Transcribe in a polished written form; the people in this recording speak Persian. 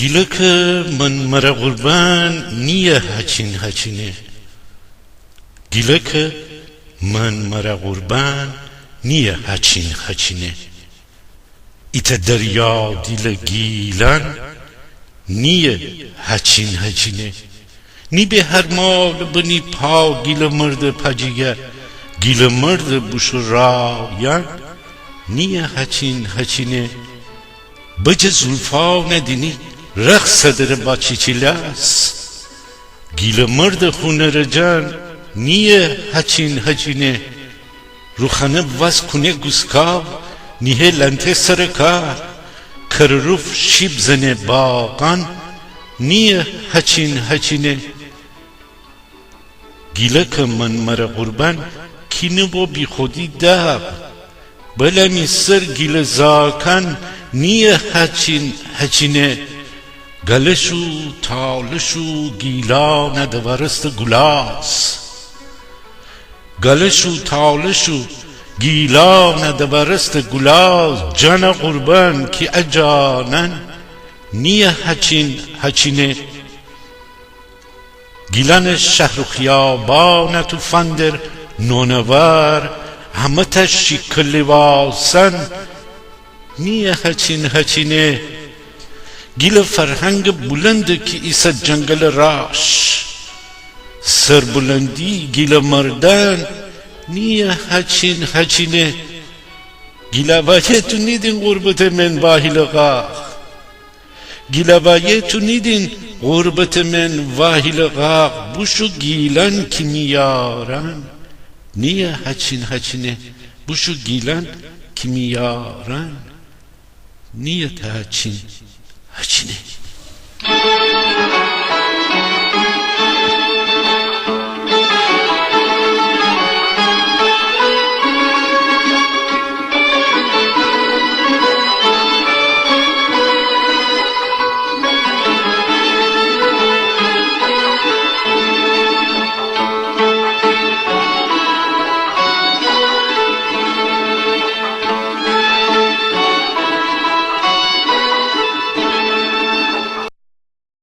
گیله که من مرا قربان نیه هچینه گیله که من مرا قربان نیه هچینه ایت دریا دیل گیلان نیه هچینه نی به هر مال بنی پا گیله مرد پجیگه گیله مرد بوشو رایان نیه هچینه بجه زلفا ندینی رقص در با چیچیلاس گیله مرد خونه رجان نیه هچینه روخانه واز کنه گوسکا نیه لنته سرکار کروف شیب زنه باقان نیه هچینه گیله که من مرا قربان کینه با بی خودی داب بلمی سر گیله زاکن نیه هچینه گلشو تالشو گیلان دوارست گلاس گلشو تالشو گیلان دوارست گلاس جان قربان کی اجانن نیه هچینه گیلان شهر و خیابان تو فندر نونوار همه تا شکل واسن نیه هچینه گیل فرهنگ بلند که ایسا جنگل راش سر بلندی گیل مردن نیه هچینه گیل وایه تو نیدین غربت من واهی لغاق گیل وایه تو نیدین غربت من واهی لغاق بوشو گیلان کی میارن نیه هچینه بوشو گیلان کی میارن نیه هچینه